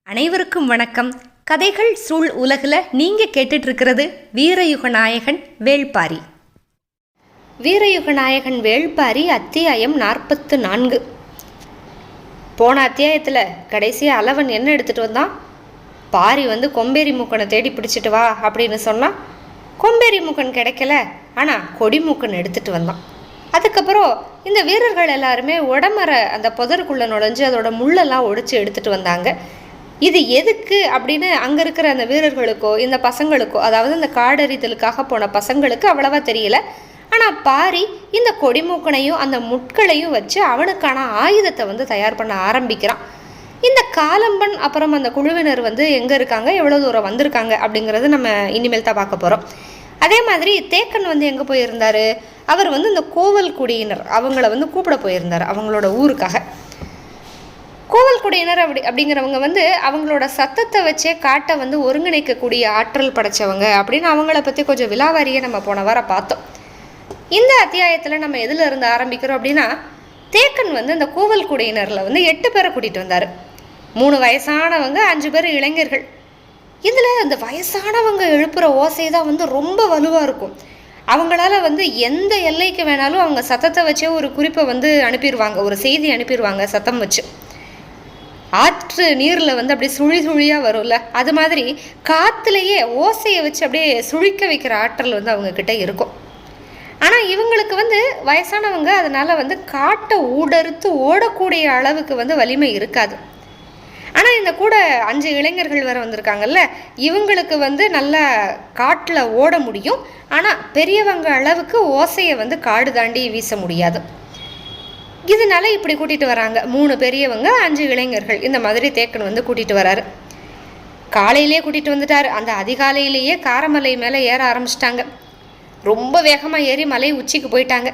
அனைவருக்கும் வணக்கம். கதைகள் சூழ் உலகில் நீங்கள் கேட்டுட்ருக்கிறது வீரயுக நாயகன் வேள்பாரி. வீரயுக நாயகன் வேள்பாரி அத்தியாயம் 44. போன அத்தியாயத்தில் கடைசியாக அளவன் என்ன எடுத்துகிட்டு வந்தான்? பாரி கொம்பேரி மூக்கனை தேடி பிடிச்சிட்டு வா அப்படின்னு சொன்னால் கொம்பேரி மூக்கன் கிடைக்கல, ஆனால் கொடி மூக்கன் எடுத்துகிட்டு வந்தான். அதுக்கப்புறம் இந்த வீரர்கள் எல்லாருமே உடமர அந்த புதருக்குள்ளே நுழைஞ்சு அதோட முள்ளெல்லாம் ஒடிச்சு எடுத்துகிட்டு வந்தாங்க. இது எதுக்கு அப்படின்னு அங்கே இருக்கிற அந்த வீரர்களுக்கோ இந்த பசங்களுக்கோ, அதாவது இந்த காடறிதலுக்காக போன பசங்களுக்கு அவ்வளவா தெரியல. ஆனால் பாரி இந்த கொடிமூக்கனையும் அந்த முட்களையும் வச்சு அவனுக்கான ஆயுதத்தை தயார் பண்ண ஆரம்பிக்கிறான். இந்த காலம்பன் அப்புறம் அந்த குழுவினர் எங்கே இருக்காங்க, எவ்வளோ தூரம் வந்திருக்காங்க அப்படிங்கிறது நம்ம இனிமேல் தான் பார்க்க போகிறோம். அதே மாதிரி தேக்கன் எங்கே போயிருந்தார்? அவர் இந்த கோவல் குடியினர் அவங்கள கூப்பிட போயிருந்தார் அவங்களோட ஊருக்காக. கோவல் குடியினர் அப்படிங்கிறவங்க அவங்களோட சத்தத்தை வச்சே காட்டை ஒருங்கிணைக்கக்கூடிய ஆற்றல் படைச்சவங்க அப்படின்னு அவங்கள பற்றி கொஞ்சம் விலாவாரியை நம்ம போன வாரம் பார்த்தோம். இந்த அத்தியாயத்தில் நம்ம எதில் இருந்து ஆரம்பிக்கிறோம் அப்படின்னா, தேக்கன் இந்த கோவல் குடியினரில் 8 பேரை கூட்டிகிட்டு வந்தார். 3 வயசானவங்க, 5 பேர் இளைஞர்கள். இதில் அந்த வயசானவங்க எழுப்புகிற ஓசை தான் ரொம்ப வலுவாக இருக்கும். அவங்களால எந்த எல்லைக்கு வேணாலும் அவங்க சத்தத்தை வச்சே ஒரு குறிப்பை அனுப்பிடுவாங்க, ஒரு செய்தி அனுப்பிடுவாங்க சத்தம் வச்சு. ஆற்று நீரில் அப்படியே சுழி சுழியாக வரும்ல, அது மாதிரி காற்றுலையே ஓசையை வச்சு அப்படியே சுழிக்க வைக்கிற ஆற்றல் அவங்கக்கிட்ட இருக்கும். ஆனால் இவங்களுக்கு வயசானவங்க, அதனால் காட்டை ஊடறுத்து ஓடக்கூடிய அளவுக்கு வலிமை இருக்காது. ஆனால் இந்த கூட 5 இளைஞர்கள் வேறு வந்திருக்காங்கல்ல, இவங்களுக்கு நல்லா காட்டில் ஓட முடியும். ஆனால் பெரியவங்க அளவுக்கு ஓசையை காடு தாண்டி வீச முடியாது. இதனால இப்படி கூட்டிகிட்டு வராங்க. 3 பெரியவங்க, 5 இளைஞர்கள், இந்த மாதிரி தேக்கன் கூட்டிகிட்டு வராரு. காலையிலே கூட்டிகிட்டு வந்துட்டார். அந்த அதிகாலையிலேயே காரமலை மேலே ஏற ஆரம்பிச்சிட்டாங்க. ரொம்ப வேகமாக ஏறி மலை உச்சிக்கு போயிட்டாங்க.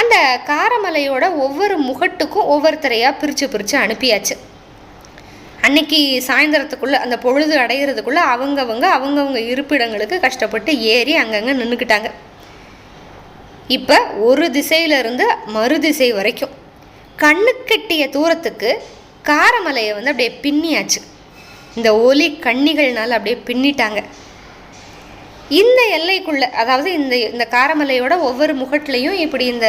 அந்த காரமலையோட ஒவ்வொரு முகட்டுக்கும் ஒவ்வொருத்தரையாக பிரித்து அனுப்பியாச்சு. அன்னைக்கு சாயந்தரத்துக்குள்ளே, அந்த பொழுது அடைகிறதுக்குள்ளே அவங்கவுங்க இருப்பிடங்களுக்கு கஷ்டப்பட்டு ஏறி அங்கங்கே நின்றுக்கிட்டாங்க. இப்போ ஒரு திசையிலிருந்து மறு திசை வரைக்கும் கண்ணுக்கெட்டிய தூரத்துக்கு காரமலையை அப்படியே பின்னியாச்சு. இந்த ஒலி கண்ணிகள்னால அப்படியே பின்னிட்டாங்க. இந்த எல்லைக்குள்ளே, அதாவது இந்த காரமலையோட ஒவ்வொரு முகட்லையும் இப்படி இந்த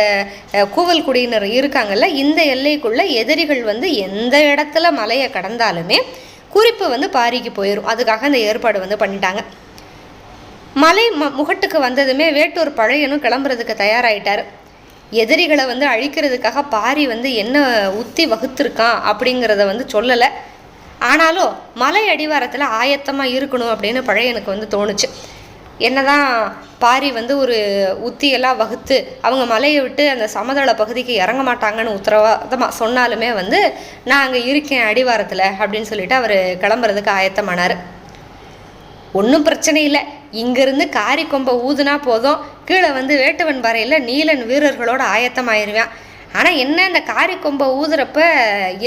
கூவல் குடியினர் இருக்காங்கல்ல, இந்த எல்லைக்குள்ளே எதிரிகள் எந்த இடத்துல மலையை கடந்தாலுமே குறிப்பு பாரிக்கு போயிடும். அதுக்காக இந்த ஏற்பாடு பண்ணிட்டாங்க. மலை முகட்டுக்கு வந்ததுமே வேட்டூர் பழையனும் கிளம்புறதுக்கு தயாராகிட்டார். எதிரிகளை அழிக்கிறதுக்காக பாரி என்ன உத்தி வகுத்திருக்கான் அப்படிங்கிறத சொல்லலை. ஆனாலும் மலை அடிவாரத்தில் ஆயத்தமாக இருக்கணும் அப்படின்னு பழையனுக்கு தோணுச்சு. என்னதான் பாரி ஒரு உத்தியெல்லாம் வகுத்து அவங்க மலையை விட்டு அந்த சமதள பகுதிக்கு இறங்க மாட்டாங்கன்னு உத்தரவாதமாக சொன்னாலுமே நான் அங்கே இருக்கேன் அடிவாரத்தில் அப்படின்னு சொல்லிட்டு அவர் கிளம்புறதுக்கு ஆயத்தமானார். ஒன்றும் பிரச்சனை இல்லை, இங்கேருந்து காரி கொம்பை ஊதுனா போதும், கீழே வேட்டுவன் பாறையில் நீலன் வீரர்களோட ஆயத்தமாயிருவான். ஆனால் என்ன, இந்த காரி கொம்பை ஊதுறப்ப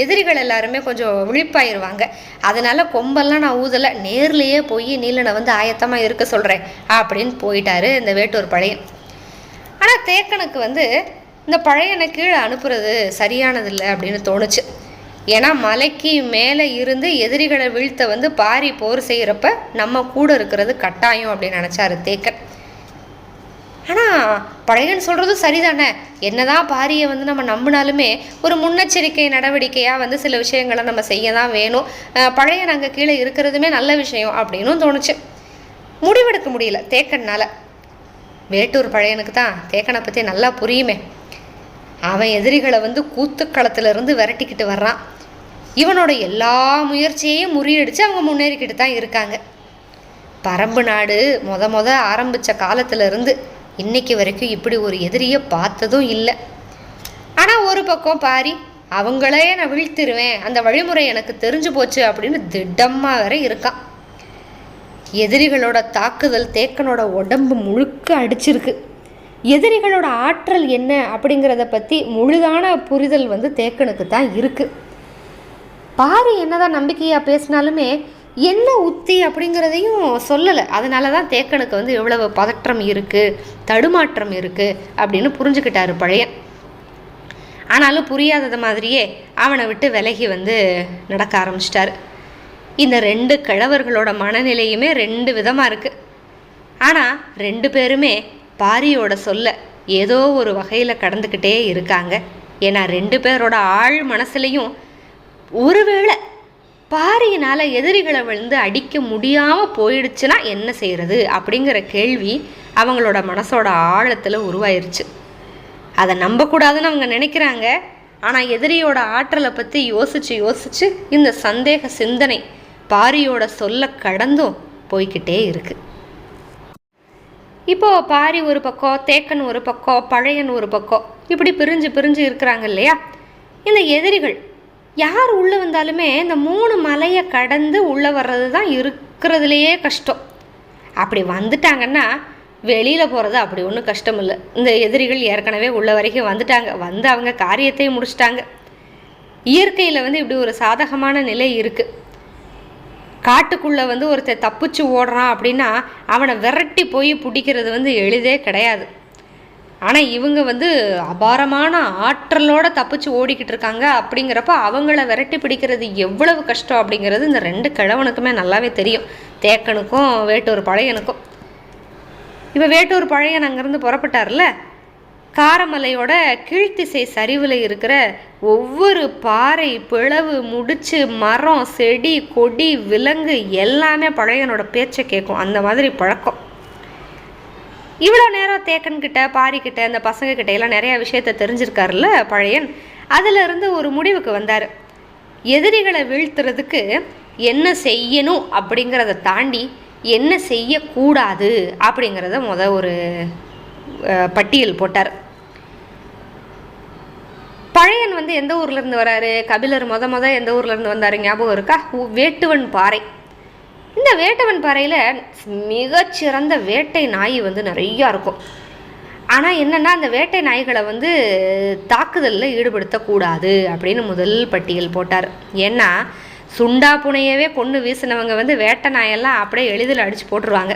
எதிரிகள் எல்லாருமே கொஞ்சம் விழிப்பாயிருவாங்க. அதனால் கொம்பெல்லாம் நான் ஊதலை, நேர்லேயே போய் நீலனை ஆயத்தமாக இருக்க சொல்கிறேன் அப்படின்னு போயிட்டாரு இந்த வேட்டூர் பழையன். ஆனால் தேக்கனுக்கு இந்த பழையனை கீழே அனுப்புறது சரியானதில்லை அப்படின்னு தோணுச்சு. ஏன்னா மலைக்கு மேலே இருந்து எதிரிகளை வீழ்த்த பாரி போர் செய்கிறப்ப நம்ம கூட இருக்கிறது கட்டாயம் அப்படின்னு நினச்சாரு தேக்கன். ஆனால் பழையன் சொல்கிறதும் சரிதானே, என்னதான் பாரியை நம்ம நம்பினாலுமே ஒரு முன்னெச்சரிக்கை நடவடிக்கையாக சில விஷயங்களை நம்ம செய்ய தான் வேணும். பழையன் அங்கே கீழே இருக்கிறதுமே நல்ல விஷயம் அப்படின்னும் தோணுச்சு. முடிவெடுக்க முடியல தேக்கனால். வேட்டூர் பழையனுக்கு தான் தேக்கனை பற்றி நல்லா புரியுமே. அவன் எதிரிகளை கூத்துக்களத்திலிருந்து விரட்டிக்கிட்டு வர்றான். இவனோட எல்லா முயற்சியையும் முறியடித்து அவங்க முன்னேறிக்கிட்டு தான் இருக்காங்க. பரம்பு நாடு முத ஆரம்பித்த காலத்திலிருந்து இன்னைக்கு வரைக்கும் இப்படி ஒரு எதிரியை பார்த்ததும் இல்லை. ஆனால் ஒரு பக்கம் பாரி அவங்களே நான் வீழ்த்திடுவேன், அந்த வழிமுறை எனக்கு தெரிஞ்சு போச்சு அப்படின்னு திடமாக வேற இருக்கான். எதிரிகளோட தாக்குதல் தேக்கனோட உடம்பு முழுக்க அடிச்சிருக்கு. எதிரிகளோட ஆற்றல் என்ன அப்படிங்கிறத பற்றி முழுதான புரிதல் தேக்கனுக்கு தான் இருக்குது. பாரி என்னதான் நம்பிக்கையாக பேசினாலுமே என்ன உத்தி அப்படிங்கிறதையும் சொல்லலை. அதனால தான் தேக்கனுக்கு எவ்வளவு பதற்றம் இருக்குது, தடுமாற்றம் இருக்குது அப்படின்னு புரிஞ்சுக்கிட்டாரு பழையன். ஆனாலும் புரியாதது மாதிரியே அவனை விட்டு விலகி வந்து நடக்க ஆரம்பிச்சிட்டாரு. இந்த 2 கிழவர்களோட மனநிலையுமே 2 விதமாக இருக்குது. ஆனால் 2 பேருமே பாரியோட சொல்ல ஏதோ ஒரு வகையில் கடந்துக்கிட்டே இருக்காங்க. ஏன்னா 2 பேரோட ஆழ் மனசுலையும் ஒருவேளை பாரியினால் எதிரிகளை விழுந்து அடிக்க முடியாமல் போயிடுச்சுன்னா என்ன செய்கிறது அப்படிங்கிற கேள்வி அவங்களோட மனசோட ஆழத்தில் உருவாயிருச்சு. அதை நம்பக்கூடாதுன்னு அவங்க நினைக்கிறாங்க. ஆனால் எதிரியோட ஆற்றலை பற்றி யோசித்து இந்த சந்தேக சிந்தனை பாரியோட சொல்ல கடந்தும் போய்கிட்டே இருக்கு. இப்போது பாரி ஒரு பக்கம், தேக்கன் ஒரு பக்கம், பழையன் ஒரு பக்கம், இப்படி பிரிஞ்சு இருக்கிறாங்க இல்லையா. இந்த எதிரிகள் யார் உள்ளே வந்தாலுமே இந்த 3 மலையை கடந்து உள்ளே வர்றது தான் இருக்கிறதுலையே கஷ்டம். அப்படி வந்துட்டாங்கன்னா வெளியில் போகிறது அப்படி ஒன்றும் கஷ்டம் இல்லை. இந்த எதிரிகள் ஏற்கனவே உள்ள வரைக்கும் வந்துட்டாங்க, வந்து அவங்க காரியத்தையும் முடிச்சிட்டாங்க. இயற்கையில் வந்து இப்படி ஒரு சாதகமான நிலை இருக்குது. காட்டுக்குள்ளே வந்து ஒருத்தர் தப்பிச்சு ஓடுறான் அப்படின்னா அவனை விரட்டி போய் பிடிக்கிறது வந்து எளிதே கிடையாது. ஆனால் இவங்க வந்து அபாரமான ஆற்றலோடு தப்பிச்சு ஓடிக்கிட்டு இருக்காங்க. அப்படிங்கிறப்ப அவங்கள விரட்டி பிடிக்கிறது எவ்வளவு கஷ்டம் அப்படிங்கிறது இந்த 2 கிழவனுக்குமே நல்லாவே தெரியும், தேக்கனுக்கும் வேட்டூர் பழையனுக்கும். இப்போ வேட்டூர் பழையன் அங்கேருந்து புறப்பட்டார்ல, காரமலையோட கீழ்த்திசை சரிவில் இருக்கிற ஒவ்வொரு பாறை, பிளவு, முடிச்சு, மரம், செடி, கொடி, விலங்கு எல்லாமே பழையனோட பேச்சை கேட்கும். அந்த மாதிரி பழக்கம். இவ்வளோ நேரம் தேக்கன்கிட்ட, பாரிக்கிட்ட, இந்த பசங்கக்கிட்ட எல்லாம் நிறையா விஷயத்த தெரிஞ்சிருக்காருல்ல பழையன். அதிலிருந்து ஒரு முடிவுக்கு வந்தார். எதிரிகளை வீழ்த்துறதுக்கு என்ன செய்யணும் அப்படிங்கிறத தாண்டி என்ன செய்யக்கூடாது அப்படிங்கிறத ஒரு பட்டியல் போட்டார். பழையன் வந்து எந்த ஊர்லேருந்து வராரு? கபிலர் முத எந்த ஊர்லேருந்து வந்தார் ஞாபகம் இருக்கா? வேட்டுவன் பாறை. இந்த வேட்டுவன் பாறையில் மிகச்சிறந்த வேட்டை நாய் வந்து நிறையா இருக்கும். ஆனால் என்னென்னா அந்த வேட்டை நாய்களை வந்து தாக்குதலில் ஈடுபடுத்தக்கூடாது அப்படின்னு முதல் பட்டியல் போட்டார். ஏன்னா சுண்டா புனையவே கொண்டு வீசினவங்க வந்து வேட்டை நாயெல்லாம் அப்படியே எளிதில் அடித்து போட்டுருவாங்க.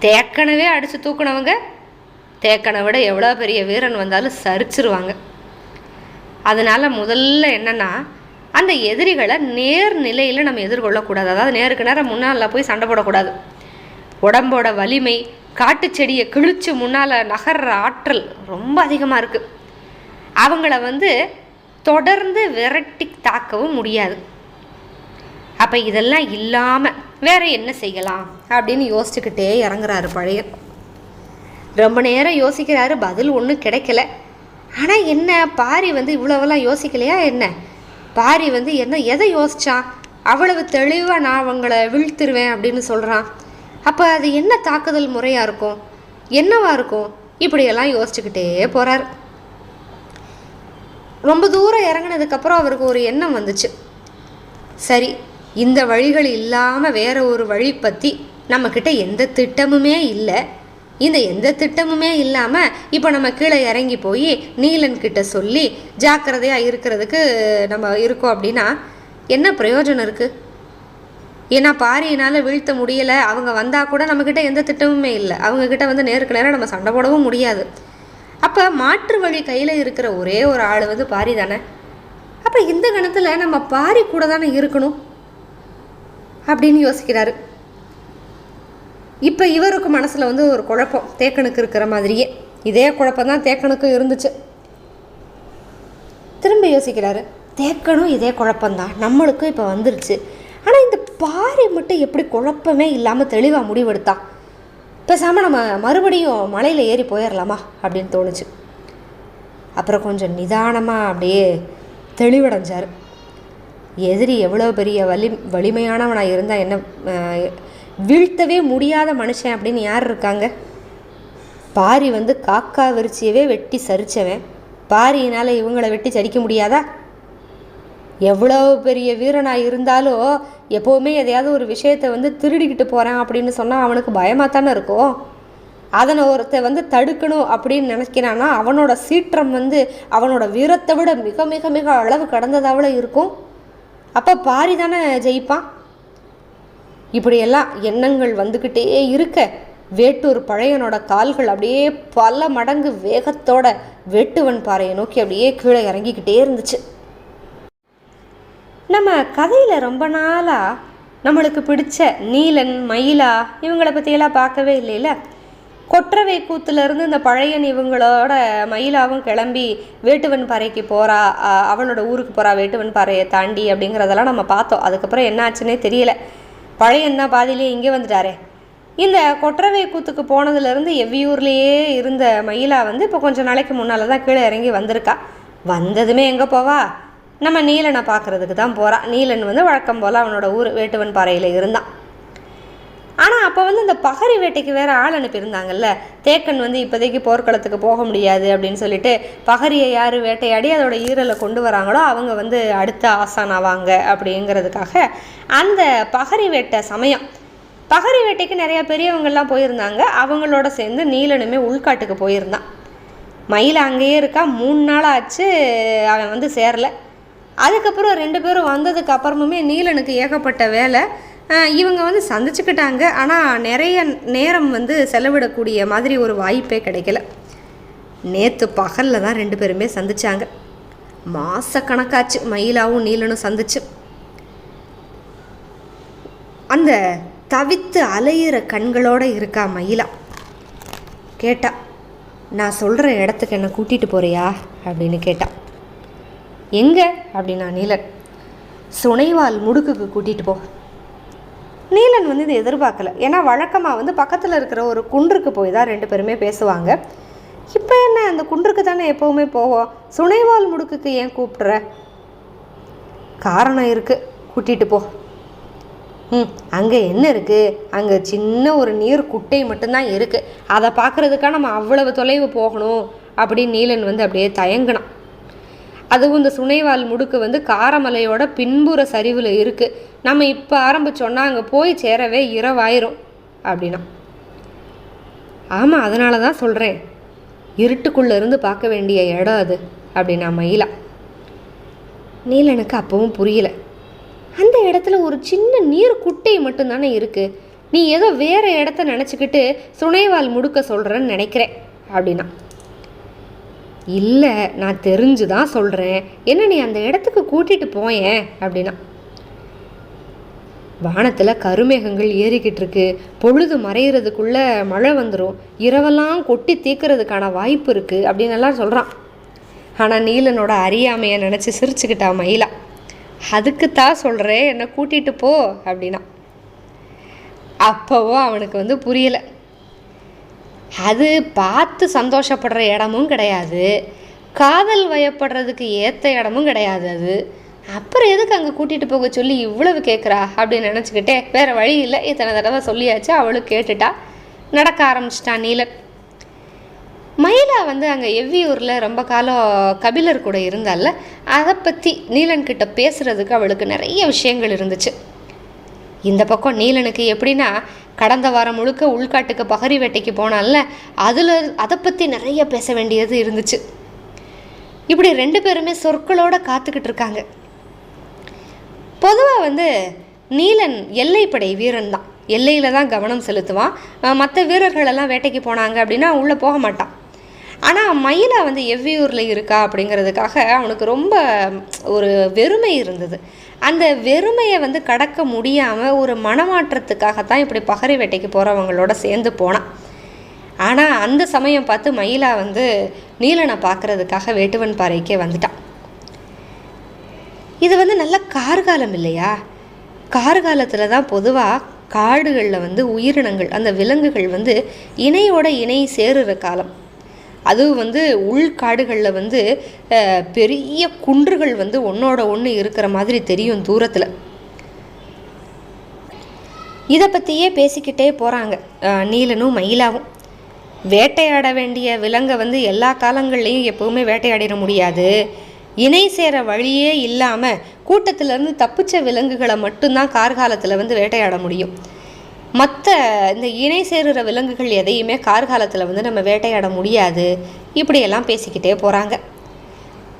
தேக்கனவே அடித்து தூக்குனவங்க தேக்கனை விட எவ்வளோ பெரிய வீரன் வந்தாலும் சரிச்சிருவாங்க. அதனால் முதல்ல என்னென்னா அந்த எதிரிகளை நேர்நிலையில் நம்ம எதிர்கொள்ளக்கூடாது. அதாவது நேருக்கு நேரம் முன்னால் போய் சண்டை போடக்கூடாது. உடம்போட வலிமை, காட்டு செடியை கிழிச்சு முன்னால் நகர்ற ஆற்றல் ரொம்ப அதிகமாக இருக்குது. அவங்கள வந்து தொடர்ந்து விரட்டி தாக்கவும் முடியாது. அப்போ இதெல்லாம் இல்லாமல் வேற என்ன செய்யலாம் அப்படின்னு யோசிச்சுக்கிட்டே இறங்குறாரு பழையன். ரொம்ப நேரம் யோசிக்கிறாரு, பதில் ஒன்றும் கிடைக்கல. ஆனால் என்ன, பாரி வந்து இவ்வளவெல்லாம் யோசிக்கலையா என்ன? பாரி வந்து எதை யோசிச்சான்? அவ்வளவு தெளிவாக நான் அவங்கள வீழ்த்திருவேன் அப்படின்னு சொல்கிறான். அப்போ அது என்ன தாக்குதல் முறையாக இருக்கும், என்னவா இருக்கும்? இப்படியெல்லாம் யோசிச்சுக்கிட்டே போகிறார். ரொம்ப தூரம் இறங்கினதுக்கப்புறம் அவருக்கு ஒரு எண்ணம் வந்துச்சு. சரி, இந்த வழிகள் இல்லாமல் வேற ஒரு வழி பற்றி நம்மக்கிட்ட எந்த திட்டமுமே இல்லை. இந்த எந்த திட்டமுமே இல்லாமல் இப்போ நம்ம கீழே இறங்கி போய் நீலன்கிட்ட சொல்லி ஜாக்கிரதையாக இருக்கிறதுக்கு நம்ம இருக்கோம் அப்படின்னா என்ன பிரயோஜனம் இருக்குது? ஏன்னா பாரியினால் வீழ்த்த முடியலை. அவங்க வந்தால் கூட நம்மக்கிட்ட எந்த திட்டமுமே இல்லை. அவங்கக்கிட்ட வந்து நேருக்கு நேரம் நம்ம சண்டை போடவும் முடியாது. அப்போ மாற்று வழி கையில் இருக்கிற ஒரே ஒரு ஆள் வந்து பாரி தானே. அப்போ இந்த கணத்தில் நம்ம பாரி கூட தானே இருக்கணும் அப்படின்னு யோசிக்கிறாரு. இப்போ இவருக்கு மனசில் வந்து ஒரு குழப்பம் தேக்கனுக்கு இருக்கிற மாதிரியே இதே குழப்பம் தான் தேக்கனுக்கும் இருந்துச்சு. திரும்ப யோசிக்கிறாரு, தேக்கனும் இதே குழப்பம்தான் நம்மளுக்கும் இப்போ வந்துருச்சு. ஆனால் இந்த பாரி மட்டும் எப்படி குழப்பமே இல்லாமல் தெளிவாக முடிவெடுத்தான்? பேசாமல் நம்ம மறுபடியும் மலையில் ஏறி போயிடலாமா அப்படின்னு தோணுச்சு. அப்புறம் கொஞ்சம் நிதானமாக அப்படியே தெளிவடைஞ்சார். எதிரி எவ்வளோ பெரிய வலிமையானவனாக இருந்தால் என்ன, வீழ்த்தவே முடியாத மனுஷன் அப்படின்னு யார் இருக்காங்க? பாரி வந்து காக்கா விரிச்சியவே வெட்டி சரிச்சவன். பாரியினால் இவங்களை வெட்டி சரிக்க முடியாதா? எவ்வளோ பெரிய வீரனாக இருந்தாலும் எப்போவுமே எதையாவது ஒரு விஷயத்தை வந்து திருடிக்கிட்டு போகிறேன் அப்படின்னு சொன்னால் அவனுக்கு பயமாக தானே இருக்கும். அதனை ஒருத்தர் வந்து தடுக்கணும் அப்படின்னு நினைக்கிறான்னா அவனோட சீற்றம் வந்து அவனோட வீரத்தை விட மிக மிக மிக அளவு கடந்ததாவில் இருக்கும். அப்போ பாரி தானே ஜெயிப்பான். இப்படியெல்லாம் எண்ணங்கள் வந்துக்கிட்டே இருக்க வேட்டூர் பழையனோட கால்கள் அப்படியே பல மடங்கு வேகத்தோட வேட்டுவன் பாறையை நோக்கி அப்படியே கீழே இறங்கிக்கிட்டே இருந்துச்சு. நம்ம கதையில் ரொம்ப நாளாக நம்மளுக்கு பிடிச்ச நீலன், மயிலா இவங்களை பற்றியெல்லாம் பார்க்கவே இல்லைல்ல. கொற்றவை கூத்துலேருந்து இந்த பழையன் இவங்களோட மயிலாவும் கிளம்பி வேட்டுவன் பாறைக்கு போகிறா, அவளோட ஊருக்கு போகிறா வேட்டுவன் பாறையை தாண்டி அப்படிங்கிறதெல்லாம் நம்ம பார்த்தோம். அதுக்கப்புறம் என்ன ஆச்சுன்னே தெரியல. பழையன் தான் பாதியிலே இங்கே வந்துட்டாரே. இந்த கொற்றவை கூத்துக்கு போனதுலேருந்து எவ்வியூர்லேயே இருந்த மயிலா இப்போ கொஞ்சம் நாளைக்கு முன்னால் தான் கீழே இறங்கி வந்திருக்கா. வந்ததுமே எங்கே போவா? நம்ம நீலனை பார்க்குறதுக்கு தான் போகிறா. நீலன் வழக்கம் போல் அவனோட ஊர் வேட்டுவன் பாறையில் இருந்தான். ஆனால் அப்போ இந்த பகரி வேட்டைக்கு வேறு ஆள் அனுப்பியிருந்தாங்கல்ல. தேக்கன் இப்போதைக்கு போர்க்களத்துக்கு போக முடியாது அப்படின்னு சொல்லிட்டு பகரியை யார் வேட்டையாடி அதோட ஈரலை கொண்டு வராங்களோ அவங்க அடுத்த ஆசானாவாங்க அப்படிங்கிறதுக்காக அந்த பகரி வேட்டை சமயம் பகரி வேட்டைக்கு நிறையா பெரியவங்கள்லாம் போயிருந்தாங்க. அவங்களோட சேர்ந்து நீலனுமே உள்காட்டுக்கு போயிருந்தான். மயில் அங்கேயே இருக்கா. 3 நாள் ஆச்சு அவன் சேரலை. அதுக்கப்புறம் 2 பேரும் வந்ததுக்கு அப்புறமுமே நீலனுக்கு ஏகப்பட்ட வேலை. இவங்க சந்திச்சுக்கிட்டாங்க. ஆனால் நிறைய நேரம் செலவிடக்கூடிய மாதிரி ஒரு வாய்ப்பே கிடைக்கல. நேற்று பகலில் தான் 2 பேருமே சந்திச்சாங்க. மாதக்கணக்காச்சு மயிலாவும் நீலனும் சந்திச்சு. அந்த தவித்து அலையிற கண்களோடு இருக்கா மயிலா. கேட்டா, நான் சொல்கிற இடத்துக்கு என்னை கூட்டிகிட்டு போறியா அப்படின்னு கேட்டா. எங்கே அப்படின்னா நீலன். சுனைவால் முடுக்குக்கு கூட்டிகிட்டு போ. நீலன் இதை எதிர்பார்க்கல. ஏன்னா வழக்கமாக பக்கத்தில் இருக்கிற ஒரு குன்றுக்கு போய் தான் 2 பேருமே பேசுவாங்க. இப்போ என்ன அந்த குன்றுக்கு தானே எப்போவுமே போவோம், சுனைவால் முடுக்குக்கு ஏன் கூப்பிட்ற? காரணம் இருக்குது, கூட்டிகிட்டு போ. அங்கே என்ன இருக்குது? அங்கே சின்ன ஒரு நீர் குட்டை மட்டும்தான் இருக்குது. அதை பார்க்குறதுக்காக நம்ம அவ்வளவு தொலைவு போகணும் அப்படின்னு நீலன் அப்படியே தயங்கினான். அதுவும் இந்த சுனைவால் முடுக்கு காரமலையோட பின்புற சரிவில் இருக்குது. நம்ம இப்போ ஆரம்பித்தோன்னா அங்கே போய் சேரவே இரவாயிரும் அப்படின்னா. ஆமாம், அதனால தான் சொல்கிறேன், இருட்டுக்குள்ளே இருந்து பார்க்க வேண்டிய இடம் அது அப்படின்னா மயிலா. நீலனுக்கு அப்பவும் புரியல. அந்த இடத்துல ஒரு சின்ன நீர் குட்டை மட்டும்தானே இருக்குது. நீ ஏதோ வேறு இடத்த நினச்சிக்கிட்டு சுனைவால் முடுக்க சொல்கிறேன்னு நினைக்கிறேன் அப்படின்னா. இல்லை, நான் தெரிஞ்சு தான் சொல்கிறேன். என்ன நீ அந்த இடத்துக்கு கூட்டிகிட்டு போயேன் அப்படின்னா. வானத்தில் கருமேகங்கள் ஏறிக்கிட்டு இருக்கு. பொழுது மறைகிறதுக்குள்ளே மழை வந்துடும். இரவெல்லாம் கொட்டி தீர்க்கறதுக்கான வாய்ப்பு இருக்குது அப்படின்னு எல்லாம் சொல்கிறான். ஆனால் நீலனோட அறியாமையை நினச்சி சிரிச்சுக்கிட்டா மயிலா. அதுக்குத்தான் சொல்கிறேன், என்னை கூட்டிகிட்டு போ அப்படின்னா. அப்போவோ அவனுக்கு புரியலை. அது பார்த்து சந்தோஷப்படுற இடமும் கிடையாது, காதல் வயப்படுறதுக்கு ஏற்ற இடமும் கிடையாது. அது அப்புறம் எதுக்கு அங்கே கூட்டிகிட்டு போக சொல்லி இவ்வளவு கேட்குறா அப்படின்னு நினச்சிக்கிட்டே வேறு வழி இல்லை. இத்தனை தடவை சொல்லியாச்சு, அவளும் கேட்டுட்டா. நடக்க ஆரம்பிச்சிட்டான் நீலன். மயிலா அங்கே எவ்வியூரில் ரொம்ப காலம் கபிலர் கூட இருந்தால அதை பற்றி நீலன்கிட்ட பேசுகிறதுக்கு அவளுக்கு நிறைய விஷயங்கள் இருந்துச்சு. இந்த பக்கம் நீலனுக்கு எப்படின்னா, கடந்த வாரம் முழுக்க உள்காட்டுக்கு பகரி வேட்டைக்கு போனால அதை பற்றி நிறைய பேச வேண்டியது இருந்துச்சு. இப்படி 2 பேருமே சொற்களோடு காத்துக்கிட்டு இருக்காங்க. பொதுவாக நீலன் எல்லைப்படை வீரன் தான். எல்லையில் தான் கவனம் செலுத்துவான். மற்ற வீரர்களெல்லாம் வேட்டைக்கு போனாங்க அப்படின்னா உள்ளே போக மாட்டான். ஆனால் மயிலா எவ்வியூரில் இருக்கா அப்படிங்கிறதுக்காக அவனுக்கு ரொம்ப ஒரு வெறுமை இருந்தது. அந்த வெறுமையை கடக்க முடியாமல் ஒரு மனமாற்றத்துக்காகத்தான் இப்படி பகரி வேட்டைக்கு போகிறவங்களோட சேர்ந்து போனான். ஆனால் அந்த சமயம் பார்த்து மயிலா நீலனை பார்க்குறதுக்காக வேட்டுவன் பாறைக்கே வந்துட்டான். இது நல்ல கார்காலம் இல்லையா? கார்காலத்தில் தான் பொதுவாக காடுகளில் உயிரினங்கள், அந்த விலங்குகள் இணையோட இணை சேருற காலம். அதுவும் உள்காடுகளில் பெரிய குன்றுகள் ஒன்றோட ஒன்று இருக்கிற மாதிரி தெரியும் தூரத்தில். இதை பற்றியே பேசிக்கிட்டே போகிறாங்க நீலனும் மயிலாவும். வேட்டையாட வேண்டிய விலங்கை எல்லா காலங்கள்லேயும் எப்போவுமே வேட்டையாடிட முடியாது. இணை சேர வழியே இல்லாமல் கூட்டத்திலேருந்து தப்பிச்ச விலங்குகளை மட்டும்தான் கார்காலத்தில் வேட்டையாட முடியும். மற்ற இந்த இணை சேருற விலங்குகள் எதையுமே கார்காலத்தில் நம்ம வேட்டையாட முடியாது. இப்படியெல்லாம் பேசிக்கிட்டே போகிறாங்க.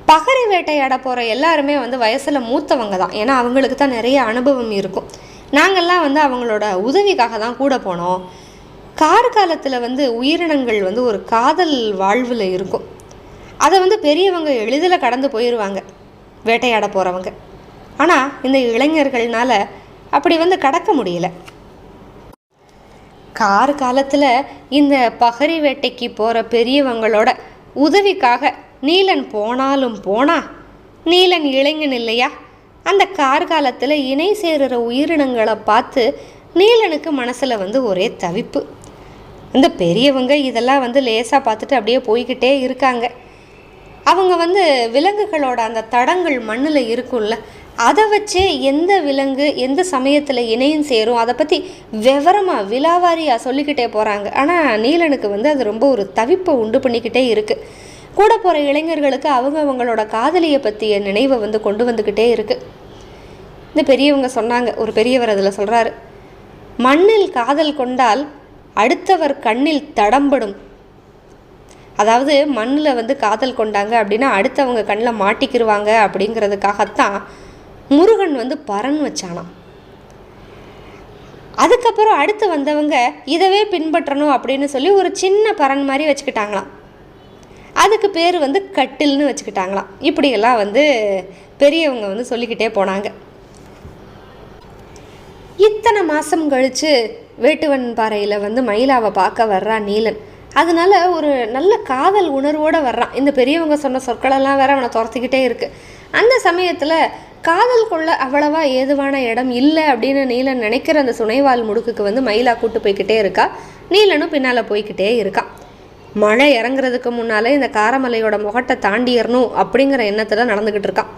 பகரி வேட்டையாட போகிற எல்லாருமே வயசில் மூத்தவங்க தான். ஏன்னா அவங்களுக்கு தான் நிறைய அனுபவம் இருக்கும். நாங்கள்லாம் அவங்களோட உதவிக்காக தான் கூட போனோம். கார்காலத்தில் வந்து உயிரினங்கள் வந்து ஒரு காதல் வாழ்வில் இருக்கும். அதை வந்து பெரியவங்க எளிதில் கடந்து போயிடுவாங்க, வேட்டையாட போகிறவங்க. ஆனால் இந்த இளைஞர்கள்னால அப்படி வந்து கடக்க முடியல. கார்காலத்தில் இந்த பகரி வேட்டைக்கு போகிற பெரியவங்களோட உதவிக்காக நீலன் போனாலும் போனா, நீலன் இளைஞன் இல்லையா, அந்த கார்காலத்தில் இணை சேருகிற உயிரினங்களை பார்த்து நீலனுக்கு மனசில் வந்து ஒரே தவிப்பு. இந்த பெரியவங்க இதெல்லாம் வந்து லேசாக பார்த்துட்டு அப்படியே போய்கிட்டே இருக்காங்க. அவங்க வந்து விலங்குகளோட அந்த தடங்கள் மண்ணில் இருக்கும்ல, அதை வச்சு எந்த விலங்கு எந்த சமயத்தில் இணையும் சேரும் அதை பற்றி விவரமாக விலாவாரியாக சொல்லிக்கிட்டே போகிறாங்க. ஆனால் நீலனுக்கு வந்து அது ரொம்ப ஒரு தவிப்பை உண்டு பண்ணிக்கிட்டே இருக்குது. கூட போகிற இளைஞர்களுக்கு அவங்களோட காதலியை பற்றிய நினைவை வந்து கொண்டு வந்துக்கிட்டே இருக்குது. இந்த பெரியவங்க சொன்னாங்க, ஒரு பெரியவர் அதில் சொல்கிறாரு, மண்ணில் காதல் கொண்டால் அடுத்தவர் கண்ணில் தடம்படும். அதாவது மண்ணில் வந்து காதல் கொண்டாங்க அப்படின்னா அடுத்தவங்க கண்ணில் மாட்டிக்கிடுவாங்க அப்படிங்கிறதுக்காகத்தான் முருகன் வந்து பரன் வச்சானாம். அதுக்கப்புறம் அடுத்து வந்தவங்க இதவே பின்பற்றணும் அப்படின்னு சொல்லி ஒரு சின்ன பரன் மாதிரி வச்சுக்கிட்டாங்களாம். அதுக்கு பேர் வந்து கட்டில்னு வச்சுக்கிட்டாங்களாம். இப்படியெல்லாம் வந்து பெரியவங்க வந்து சொல்லிக்கிட்டே போனாங்க. இத்தனை மாதம் கழித்து வேட்டுவன் பாறையில் வந்து மயிலாவை பார்க்க வர்றான் நீலன். அதனால ஒரு நல்ல காதல் உணர்வோடு வர்றான். இந்த பெரியவங்க சொன்ன சொற்களெல்லாம் வேற அவனை துரத்திக்கிட்டே இருக்குது. அந்த சமயத்தில் காதல் கொள்ள அவ்வளவா ஏதுவான இடம் இல்லை அப்படின்னு நீலன் நினைக்கிற அந்த சுனைவால் முடுக்குக்கு வந்து மயிலா கூட்டு போய்கிட்டே இருக்கா. நீலனும் பின்னால் போய்கிட்டே இருக்கான். மழை இறங்குறதுக்கு முன்னாலே இந்த காரமலையோட முகட்டை தாண்டிடணும் அப்படிங்கிற எண்ணத்தில் நடந்துக்கிட்டு இருக்கான்.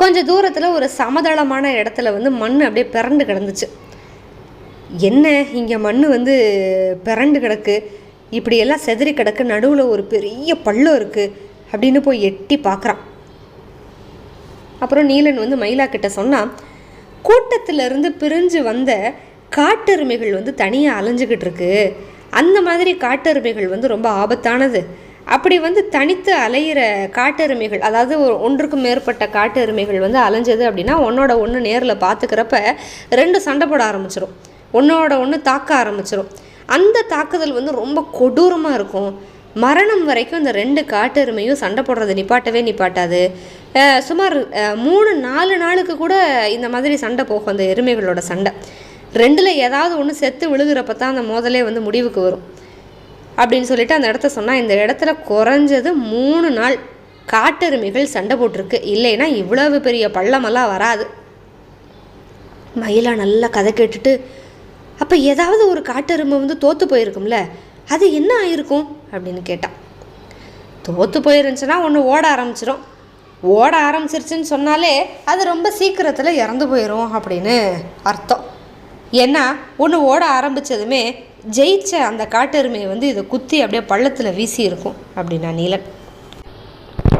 கொஞ்சம் தூரத்தில் ஒரு சமதளமான இடத்துல வந்து மண் அப்படியே பிறண்டு கிடந்துச்சு. என்ன இங்கே மண் வந்து பிறண்டு கிடக்கு, இப்படியெல்லாம் செதறி கிடக்கு, நடுவில் ஒரு பெரிய பள்ளம் இருக்குது அப்படின்னு போய் எட்டி பார்க்குறான். அப்புறம் நீலன் வந்து மயிலா கிட்ட சொன்னால், கூட்டத்திலிருந்து பிரிஞ்சு வந்த காட்டெருமைகள் வந்து தனியாக அலைஞ்சிக்கிட்டு இருக்கு. அந்த மாதிரி காட்டெருமைகள் வந்து ரொம்ப ஆபத்தானது. அப்படி வந்து தனித்து அலையிற காட்டெருமைகள், அதாவது ஒன்றுக்கும் மேற்பட்ட காட்டெருமைகள் வந்து அலைஞ்சது அப்படின்னா ஒன்னோட ஒன்று நேரில் பார்த்துக்கிறப்ப ரெண்டு சண்டை போட ஆரம்பிச்சிடும், ஒன்றோட ஒன்று தாக்க ஆரம்பிச்சிடும். அந்த தாக்குதல் வந்து ரொம்ப கொடூரமாக இருக்கும். மரணம் வரைக்கும் இந்த ரெண்டு காட்டெருமையும் சண்டை போடுறது நிப்பாட்டாது. சுமார் 3-4 நாளுக்கு கூட இந்த மாதிரி சண்டை போகும் அந்த எருமைகளோட சண்டை. ரெண்டில் ஏதாவது ஒன்று செத்து விழுகிறப்ப தான் அந்த மோதலே வந்து முடிவுக்கு வரும் அப்படின்னு சொல்லிட்டு அந்த இடத்த சொன்னால், இந்த இடத்துல குறைஞ்சது 3 நாள் காட்டெருமைகள் சண்டை போட்டிருக்கு, இல்லைன்னா இவ்வளவு பெரிய பள்ளமெல்லாம் வராது. மயிலா நல்லா கதை கேட்டுட்டு, அப்போ ஏதாவது ஒரு காட்டெருமை வந்து தோற்று போயிருக்கும்ல, அது என்ன ஆயிருக்கும் அப்படின்னு கேட்டான். தோற்று போயிருந்துச்சுன்னா ஒன்று ஓட ஆரம்பிச்சிடும். ஓட ஆரம்பிச்சிருச்சுன்னு சொன்னாலே அது ரொம்ப சீக்கிரத்தில் இறந்து போயிடும் அப்படின்னு அர்த்தம். ஏன்னா ஒன்று ஓட ஆரம்பித்ததுமே ஜெயிச்ச அந்த காட்டெருமையை வந்து இதை குத்தி அப்படியே பள்ளத்தில் வீசி இருக்கும் அப்படின்னா நீலன்.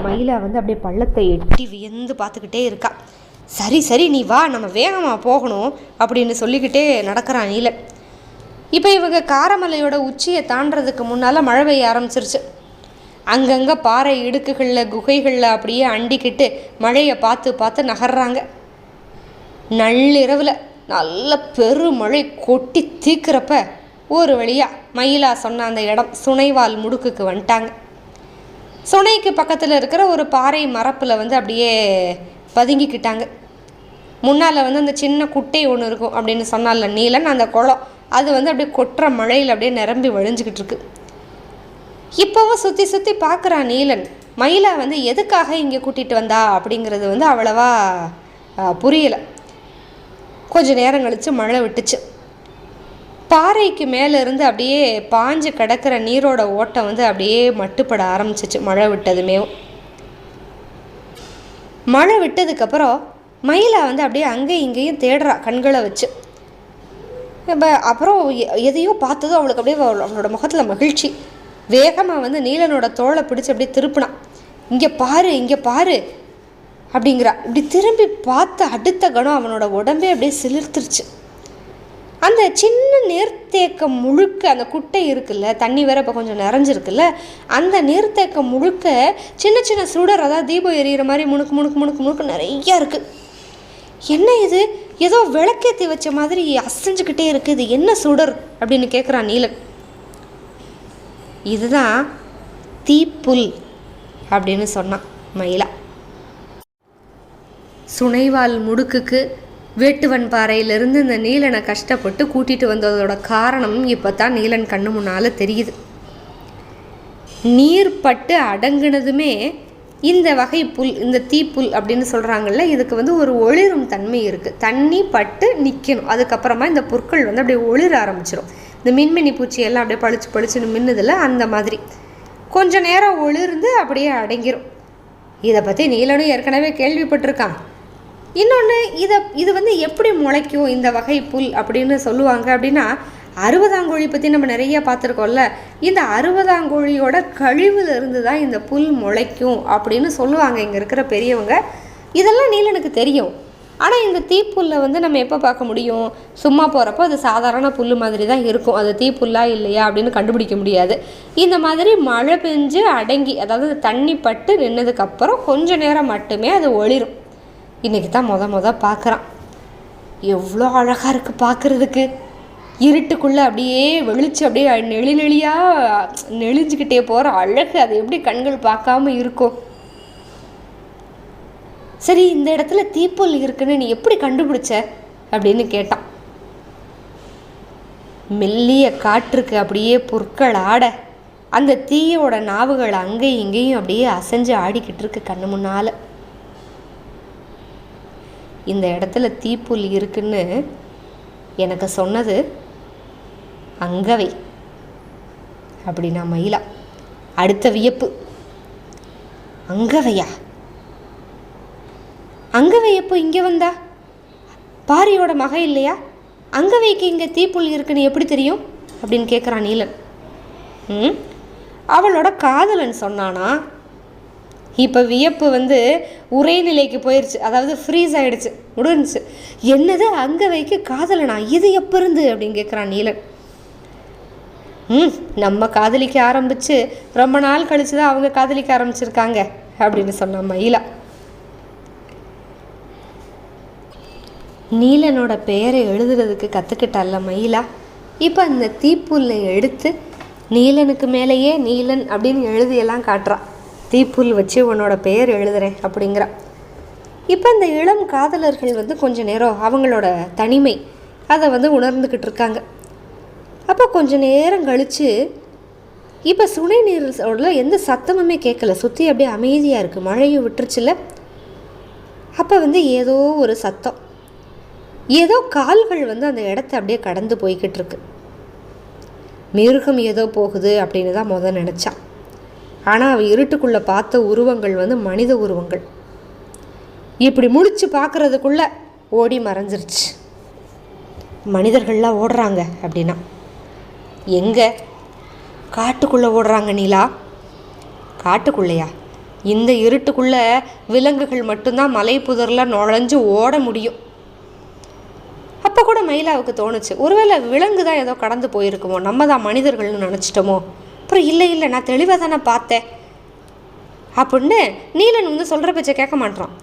மயிலா வந்து அப்படியே பள்ளத்தை எட்டி வியந்து பார்த்துக்கிட்டே இருக்கா. சரி நீ வா, நம்ம வேகமாக போகணும் அப்படின்னு சொல்லிக்கிட்டே நடக்கிறான் நீலன். இப்போ இவங்க காரமலையோட உச்சியை தாண்டறதுக்கு முன்னால் மழை பெய்ய ஆரம்பிச்சிருச்சு. அங்கங்கே பாறை இடுக்குகளில் குகைகளில் அப்படியே அண்டிக்கிட்டு மழையை பார்த்து நகர்றாங்க. நள்ளிரவில் நல்ல பெருமழை கொட்டி தீக்கிறப்ப ஒரு வழியாக மயிலா சொன்ன அந்த இடம் சுனைவால் முடுக்குக்கு வந்துட்டாங்க. சுனைக்கு பக்கத்தில் இருக்கிற ஒரு பாறை மரப்பில் வந்து அப்படியே பதுங்கிக்கிட்டாங்க. முன்னால் வந்து அந்த சின்ன குட்டை ஒன்று இருக்கும் அப்படின்னு சொன்னால நீலன், அந்த குளம் அது வந்து அப்படியே கொட்டுற மழையில் அப்படியே நிரம்பி வழிஞ்சிக்கிட்டு இருக்கு. இப்போவும் சுற்றி பார்க்குறான் நீலன். மயிலா வந்து எதுக்காக இங்கே கூட்டிகிட்டு வந்தா அப்படிங்கிறது வந்து அவ்வளவா புரியலை. கொஞ்ச நேரம் கழித்து மழை விட்டுச்சு. பாறைக்கு மேலே இருந்து அப்படியே பாஞ்சு கிடக்கிற நீரோட ஓட்டம் வந்து அப்படியே மட்டுப்பட ஆரம்பிச்சிச்சு மழை விட்டதுமே. மழை விட்டதுக்கப்புறம் மயிலா வந்து அப்படியே அங்கேயும் இங்கேயும் தேடுறா கண்களை வச்சு. அப்புறம் எதையோ பார்த்ததும் அவளுக்கு அப்படியே அவளோட முகத்தில் மகிழ்ச்சி. வேகமாக வந்து நீலனோட தோளை பிடிச்சி அப்படியே திருப்பினான். இங்கே பாரு அப்படிங்கிறா. இப்படி திரும்பி பார்த்த அடுத்த கணம் அவனோட உடம்பே அப்படியே சிலிர்த்துருச்சு. அந்த சின்ன நீர்த்தேக்கம் முழுக்க, அந்த குட்டை இருக்குல்ல, தண்ணி வேற இப்போ கொஞ்சம் நிறைஞ்சிருக்குல்ல, அந்த நீர்த்தேக்கம் முழுக்க சின்ன சின்ன சுடர், அதாவது தீபம் எரியிற மாதிரி முணுக்கு நிறையா இருக்குது. என்ன இது ஏதோ விளக்கேற்றி வச்ச மாதிரி அசைஞ்சுக்கிட்டே இருக்குது, இது என்ன சுடர் அப்படின்னு கேட்குறான் நீலன். இதுதான் தீப்புல் அப்படின்னு சொன்னான் மயிலா. சுனைவால் முடுக்குக்கு வேட்டுவன் பாறையிலிருந்து இந்த நீலனை கஷ்டப்பட்டு கூட்டிகிட்டு வந்ததோட காரணம் இப்போ தான் நீலன் கண்ணு முன்னால் தெரியுது. நீர் பட்டு அடங்குனதுமே இந்த வகை புல், இந்த தீப்புல் அப்படின்னு சொல்கிறாங்கல்ல, இதுக்கு வந்து ஒரு ஒளிரும் தன்மை இருக்குது. தண்ணி பட்டு நிற்கணும், அதுக்கப்புறமா இந்த புற்கள் வந்து அப்படியே ஒளிர ஆரம்பிச்சிடும். இந்த மின்மினி பூச்சியெல்லாம் அப்படியே பளிச்சு பளிச்சுன்னு மின்னுதில்ல, அந்த மாதிரி கொஞ்சம் நேரம் ஒளிர்ந்து அப்படியே அடங்கிடும். இதை பற்றி நீலனும் ஏற்கனவே கேள்விப்பட்டிருக்கான். இன்னொன்று, இது வந்து எப்படி முளைக்கும் இந்த வகை புல் அப்படின்னு சொல்லுவாங்க அப்படின்னா, அறுபதாங்கோழி பற்றி நம்ம நிறைய பார்த்துருக்கோம்ல, இந்த அறுபதாங்கோழியோட கழிவுல இருந்து தான் இந்த புல் முளைக்கும் அப்படின்னு சொல்லுவாங்க இங்கே இருக்கிற பெரியவங்க. இதெல்லாம் நீலனுக்கு தெரியும். ஆனால் இந்த தீப்புல்லை வந்து நம்ம எப்போ பார்க்க முடியும்? சும்மா போகிறப்போ அது சாதாரண புல் மாதிரி தான் இருக்கும். அது தீப்புல்லா இல்லையா அப்படின்னு கண்டுபிடிக்க முடியாது. இந்த மாதிரி மழை பெஞ்சு அடங்கி, அதாவது தண்ணி பட்டு நின்னதுக்கப்புறம் கொஞ்ச நேரம் மட்டுமே அது ஒளிரும். இன்றைக்கி தான் முத பார்க்குறான். எவ்வளோ அழகாக இருக்குது பார்க்குறதுக்கு. இருட்டுக்குள்ளே அப்படியே வெளிச்சு அப்படியே நெளியாக நெளிஞ்சுக்கிட்டே போகிற அழகு, அது எப்படி கண்கள் பார்க்காம இருக்கும்? சரி, இந்த இடத்துல தீப்புல் இருக்குன்னு நீ எப்படி கண்டுபிடிச்ச அப்படின்னு கேட்டான். மெல்லிய காற்றுக்கு அப்படியே புற்கள் ஆட, அந்த தீயோட நாவுகள் அங்கேயும் இங்கேயும் அப்படியே அசைஞ்சு ஆடிக்கிட்டு இருக்கு கண்ணு முன்னால். இந்த இடத்துல தீப்புல் இருக்குன்னு எனக்கு சொன்னது அங்கவை அப்படின்னா மயிலா. அடுத்த வியப்பு, அங்கவையா? அங்கவை எப்போ இங்கே வந்தா? பாரியோட மக இல்லையா? அங்கவைக்கு இங்கே தீப்புல் இருக்குன்னு எப்படி தெரியும் அப்படின்னு கேட்குறான் நீலன். அவளோட காதலன் சொன்னானா? இப்போ வியப்பு வந்து உரைநிலைக்கு போயிடுச்சு, அதாவது ஃப்ரீஸ் ஆகிடுச்சு, முடிஞ்சிச்சு. என்னது, அங்கவைக்கு காதலனா? இது எப்போ இருந்து அப்படின்னு கேட்குறான் நீலன். நம்ம காதலிக்க ஆரம்பித்து ரொம்ப நாள் கழிச்சு தான் அவங்க காதலிக்க ஆரம்பிச்சிருக்காங்க அப்படின்னு சொன்னான் மயிலா. நீலனோட பெயரை எழுதுறதுக்கு கற்றுக்கிட்டால மயிலா. இப்போ அந்த தீப்புல்லை எடுத்து நீலனுக்கு மேலேயே நீலன் அப்படின்னு எழுதியெல்லாம் காட்டுறான். தீப்புல் வச்சு உன்னோட பெயர் எழுதுறேன் அப்படிங்கிறா. இப்போ இந்த இளம் காதலர்கள் வந்து கொஞ்ச நேரம் அவங்களோட தனிமை அதை வந்து உணர்ந்துக்கிட்டு இருக்காங்க. அப்போ கொஞ்ச நேரம் கழித்து இப்போ சுனை நீரோட எந்த சத்தமுமே கேட்கல, சுற்றி அப்படியே அமைதியாக இருக்குது. மழையும் விட்டுருச்சுல. அப்போ வந்து ஏதோ ஒரு சத்தம், ஏதோ கால்கள் வந்து அந்த இடத்த அப்படியே கடந்து போய்கிட்டு இருக்கு. மிருகம் ஏதோ போகுது அப்படின்னு தான் நினச்சான். ஆனால் அவள் இருட்டுக்குள்ளே பார்த்த உருவங்கள் வந்து மனித உருவங்கள். இப்படி முழிச்சு பார்க்குறதுக்குள்ளே ஓடி மறைஞ்சிருச்சு. மனிதர்கள்லாம் ஓடுறாங்க அப்படின்னா எங்கே? காட்டுக்குள்ளே ஓடுறாங்க நீலா. காட்டுக்குள்ளையா? இந்த இருட்டுக்குள்ளே விலங்குகள் மட்டும்தான் மலை புதரில் நுழைஞ்சு ஓட முடியும். அப்போ கூட மயிலாவுக்கு தோணுச்சு, ஒருவேளை விலங்கு தான் ஏதோ கடந்து போயிருக்குமோ, நம்ம தான் மனிதர்கள்னு நினச்சிட்டோமோ. அப்புறம் இல்லை, நான் தெளிவாக தானே பார்த்தேன் அப்படின்னு நீலன் வந்து சொல்கிற பேச்சை கேட்க மாட்டான்.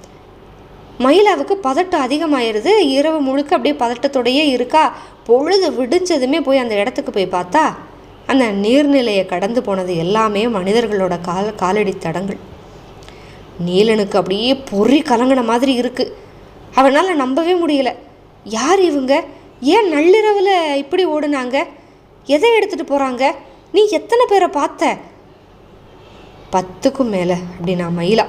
மயிலாவுக்கு பதட்டம் அதிகமாகிடுது. இரவு முழுக்க அப்படியே பதட்டத்தோடையே இருக்கா. பொழுது விடிஞ்சதுமே போய் அந்த இடத்துக்கு போய் பார்த்தா அந்த நீர்நிலையை கடந்து போனது எல்லாமே மனிதர்களோட காலடி தடங்கள். நீலனுக்கு அப்படியே பொறி கலங்கின மாதிரி இருக்குது. அவனால் நம்பவே முடியல. யார் இவங்க? ஏன் நள்ளிரவில் இப்படி ஓடுனாங்க? எதை எடுத்துகிட்டு போகிறாங்க? நீ எத்தனை பேரை பார்த்த? 10க்கும் மேலே அப்படின்னா மயிலா.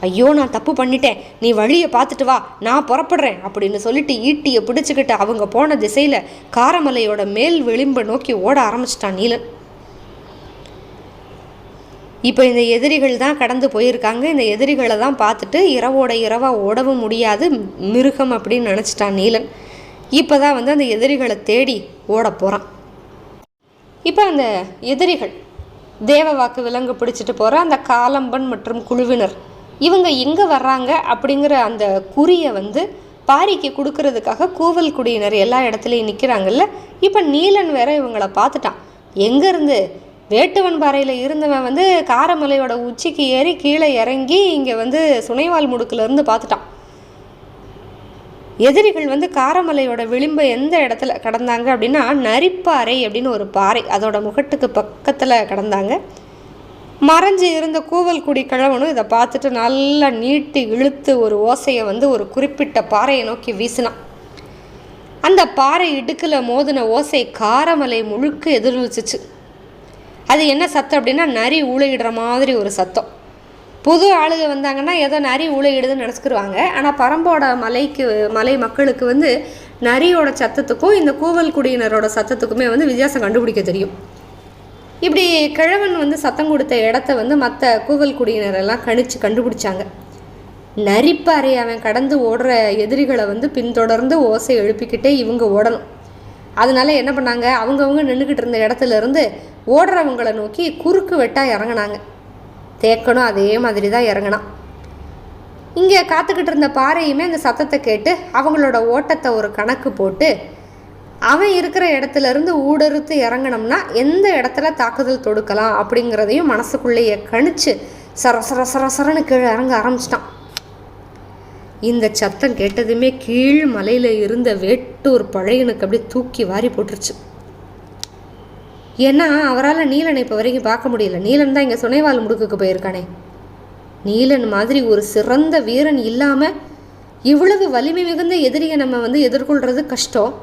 ஐயோ, நான் தப்பு பண்ணிட்டேன், நீ வழியை பார்த்துட்டு வா, நான் புறப்படுறேன் அப்படின்னு சொல்லிட்டு ஈட்டியை பிடிச்சிக்கிட்டு அவங்க போன திசையில் காரமலையோட மேல் விளிம்பை நோக்கி ஓட ஆரம்பிச்சிட்டான் நீலன். இப்போ இந்த எதிரிகள் தான் கடந்து போயிருக்காங்க. இந்த எதிரிகளை தான் பார்த்துட்டு இரவாக ஓடவும் முடியாது, மிருகம் அப்படின்னு நினச்சிட்டான் நீலன். இப்போ தான் வந்து அந்த எதிரிகளை தேடி ஓட போகிறான். இப்போ அந்த எதிரிகள் தேவவாக்கு விலங்கு பிடிச்சிட்டு போகிற அந்த காலம்பன் மற்றும் குழுவினர் இவங்க எங்கே வர்றாங்க அப்படிங்கிற அந்த குறியை வந்து பாரிக்கு கொடுக்கறதுக்காக கூவல் குடியினர் எல்லா இடத்துலையும் நிற்கிறாங்கல்ல. இப்போ நீலன் வேற இவங்களை பார்த்துட்டான். எங்கேருந்து? வேட்டுவன் பாறையில் இருந்தவன் வந்து காரமலையோட உச்சிக்கு ஏறி கீழே இறங்கி இங்கே வந்து சுனைவால் முடுக்கிலேருந்து பார்த்துட்டான். எதிரிகள் வந்து காரமலையோட விளிம்பை எந்த இடத்துல கடந்தாங்க அப்படின்னா நரிப்பாறை அப்படின்னு ஒரு பாறை, அதோட முகட்டுக்கு பக்கத்தில் கடந்தாங்க. மறைஞ்சு இருந்த கூவல்குடி கிழவனும் இதை பார்த்துட்டு நல்லா நீட்டி இழுத்து ஒரு ஓசையை வந்து ஒரு குறிப்பிட்ட பாறையை நோக்கி வீசினான். அந்த பாறை இடுக்கில் மோதின ஓசை காரமலை முழுக்க எதிரொலிச்சிச்சு. அது என்ன சத்தம் அப்படின்னா நரி ஊழையிடுற மாதிரி ஒரு சத்தம். புது ஆளுங்க வந்தாங்கன்னா ஏதோ நரி ஊழையிடுதுன்னு நினச்சிக்கிடுவாங்க. ஆனால் பரம்போட மலை மக்களுக்கு வந்து நரியோட சத்தத்துக்கும் இந்த கூவல்குடியினரோட சத்தத்துக்குமே வந்து வித்தியாசம் கண்டுபிடிக்க தெரியும். இப்படி கிழவன் வந்து சத்தம் கொடுத்த இடத்த வந்து மற்ற கூவல்குடியினரெல்லாம் கண்டுபிடிச்சாங்க. நரிப்பாறை அவன் கடந்து ஓடுற எதிரிகளை வந்து பின்தொடர்ந்து ஓசை எழுப்பிக்கிட்டே இவங்க ஓடணும். அதனால என்ன பண்ணாங்க, அவங்கவுங்க நின்றுக்கிட்டு இருந்த இடத்துல இருந்து ஓடுறவங்களை நோக்கி குறுக்கு வெட்டாக இறங்கினாங்க. தேக்கணும் அதே மாதிரி தான் இறங்கினான். இங்கே காத்துக்கிட்டு இருந்த பாறையுமே அந்த சத்தத்தை கேட்டு அவங்களோட ஓட்டத்தை ஒரு கணக்கு போட்டு அவன் இருக்கிற இடத்துல இருந்து ஊடறுத்து இறங்கினோம்னா எந்த இடத்துல தாக்குதல் தொடுக்கலாம் அப்படிங்கிறதையும் மனசுக்குள்ளேயே கணிச்சு சரசரன்னு கீழே இறங்க ஆரம்பிச்சிட்டான். இந்த சத்தம் கேட்டதுமே கீழ் மலையில் இருந்த வேட்டூர் பழையனுக்கு அப்படியே தூக்கி வாரி போட்டுருச்சு. ஏன்னா அவரால் நீலனை இப்போ வரைக்கும் பார்க்க முடியல. நீலன் தான் இங்கே சுனைவால் முடுக்குக்கு போயிருக்கானே. நீலன் மாதிரி ஒரு சிறந்த வீரன் இல்லாமல் இவ்வளவு வலிமை மிகுந்த எதிரியை நம்ம வந்து எதிர்கொள்கிறது கஷ்டம்.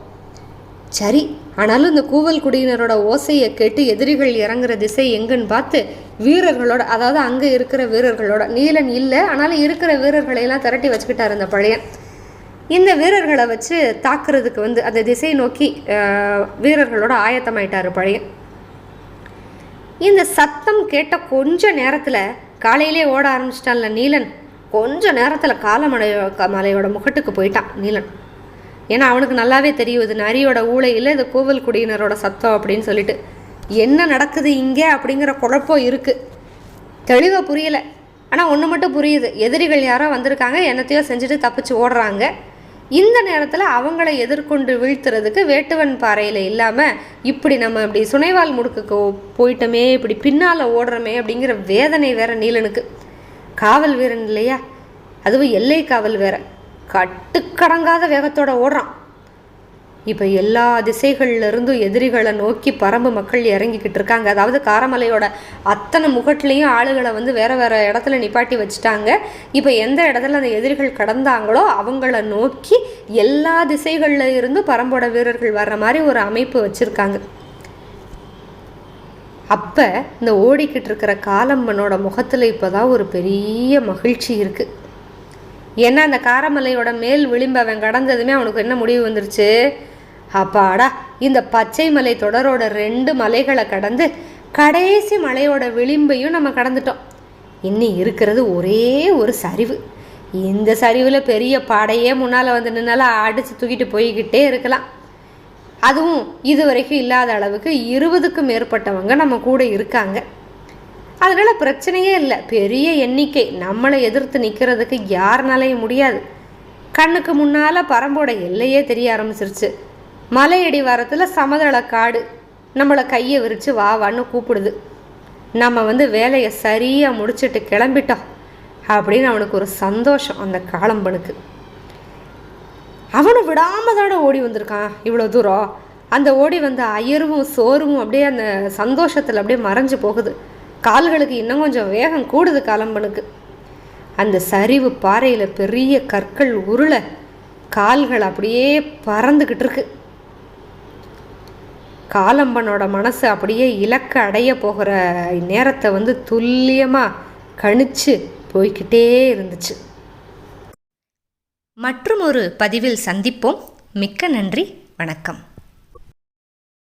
சரி, ஆனாலும் இந்த கூவல்குடியினரோட ஓசையை கேட்டு எதிரிகள் இறங்குற திசை எங்கன்னு பார்த்து வீரர்களோட, அதாவது அங்கே இருக்கிற வீரர்களோட, நீலன் இல்லை ஆனாலும் இருக்கிற வீரர்களையெல்லாம் திரட்டி வச்சுக்கிட்டார் அந்த பழையன். இந்த வீரர்களை வச்சு தாக்குறதுக்கு வந்து அந்த திசை நோக்கி வீரர்களோட ஆயத்தமாயிட்டார் பழையன். இந்த சத்தம் கேட்ட கொஞ்ச நேரத்தில் காலையிலே ஓட ஆரம்பிச்சிட்டான்ல நீலன். கொஞ்ச நேரத்தில் காலமலையோட முகட்டுக்கு போயிட்டான் நீலன். ஏன்னா அவனுக்கு நல்லாவே தெரியும் இது நரியோட ஊழையில் இது கூவல்குடியினரோட சத்தம் அப்படின்னு சொல்லிட்டு. என்ன நடக்குது இங்கே அப்படிங்கிற குழப்பம் இருக்குது, தெளிவாக புரியலை. ஆனால் ஒன்று மட்டும் புரியுது, எதிரிகள் யாரோ வந்திருக்காங்க, என்னத்தையோ செஞ்சுட்டு தப்பிச்சு ஓடுறாங்க. இந்த நேரத்தில் அவங்கள எதிர்கொண்டு வீழ்த்துறதுக்கு வேட்டுவன் பாறையில் இல்லாமல் இப்படி நம்ம இப்படி சுனைவால் முடுக்குக்கு போயிட்டோமே, இப்படி பின்னால் ஓடுறோமே அப்படிங்கிற வேதனை வேற நீலனுக்கு. காவல் வீரன் இல்லையா, அதுவும் எல்லை காவல் வேற, கட்டுக்கடங்காத வேகத்தோட ஓடுறான். இப்போ எல்லா திசைகள்லேருந்தும் எதிரிகளை நோக்கி பரம்பு மக்கள் இறங்கிக்கிட்டு இருக்காங்க. அதாவது காரமலையோட அத்தனை முகட்லேயும் ஆளுகளை வந்து வேறு வேறு இடத்துல நிப்பாட்டி வச்சுட்டாங்க. இப்போ எந்த இடத்துல அந்த எதிரிகள் கடந்தாங்களோ அவங்கள நோக்கி எல்லா திசைகளில் இருந்தும் பரம்போட வீரர்கள் வர்ற மாதிரி ஒரு அமைப்பு வச்சுருக்காங்க. அப்போ இந்த ஓடிக்கிட்டு இருக்கிற காலம்பனோட முகத்தில் இப்போ தான் ஒரு பெரிய மகிழ்ச்சி இருக்குது. ஏன்னா அந்த காரமலையோட மேல் விளிம்பு அவன் கடந்ததுமே அவனுக்கு என்ன முடிவு வந்துருச்சு, அப்பாடா இந்த பச்சை மலை தொடரோட 2 மலைகளை கடந்து கடைசி மலையோட விளிம்பையும் நம்ம கடந்துட்டோம். இன்னும் இருக்கிறது ஒரே ஒரு சரிவு. இந்த சரிவில் பெரிய பாடையே முன்னால் வந்து நின்னால அடித்து தூக்கிட்டு போய்கிட்டே இருக்கலாம். அதுவும் இது வரைக்கும் இல்லாத அளவுக்கு 20க்கும் மேற்பட்டவங்க நம்ம கூட இருக்காங்க. அதனால் பிரச்சனையே இல்லை, பெரிய எண்ணிக்கை, நம்மளை எதிர்த்து நிற்கிறதுக்கு யாருனாலையும் முடியாது. கண்ணுக்கு முன்னால் பரம்போட எல்லையே தெரிய ஆரம்பிச்சிருச்சு. மலையடி வாரத்தில் சமதள காடு நம்மளை கையை விரித்து வான்னு கூப்பிடுது. நம்ம வந்து வேலையை சரியாக முடிச்சுட்டு கிளம்பிட்டோம் அப்படின்னு அவனுக்கு ஒரு சந்தோஷம். அந்த காலம்பனுக்கு அவனை விடாமல் தானே ஓடி வந்திருக்கான் இவ்வளோ தூரம். அந்த ஓடி வந்த அயர்வும் சோர்வும் அப்படியே அந்த சந்தோஷத்தில் அப்படியே மறைஞ்சு போகுது. கால்களுக்கு இன்னும் கொஞ்சம் வேகம் கூடுது காலம்பனுக்கு. அந்த சரிவு பாறையில் பெரிய கற்கள் உருள கால்கள் அப்படியே பறந்துக்கிட்டு இருக்கு. காலம்பனோட மனசு அப்படியே இலக்க அடைய போகிற நேரத்தை வந்து துல்லியமாக கணிச்சு போய்கிட்டே இருந்துச்சு. மற்றும் ஒரு பதிவில் சந்திப்போம். மிக்க நன்றி, வணக்கம்.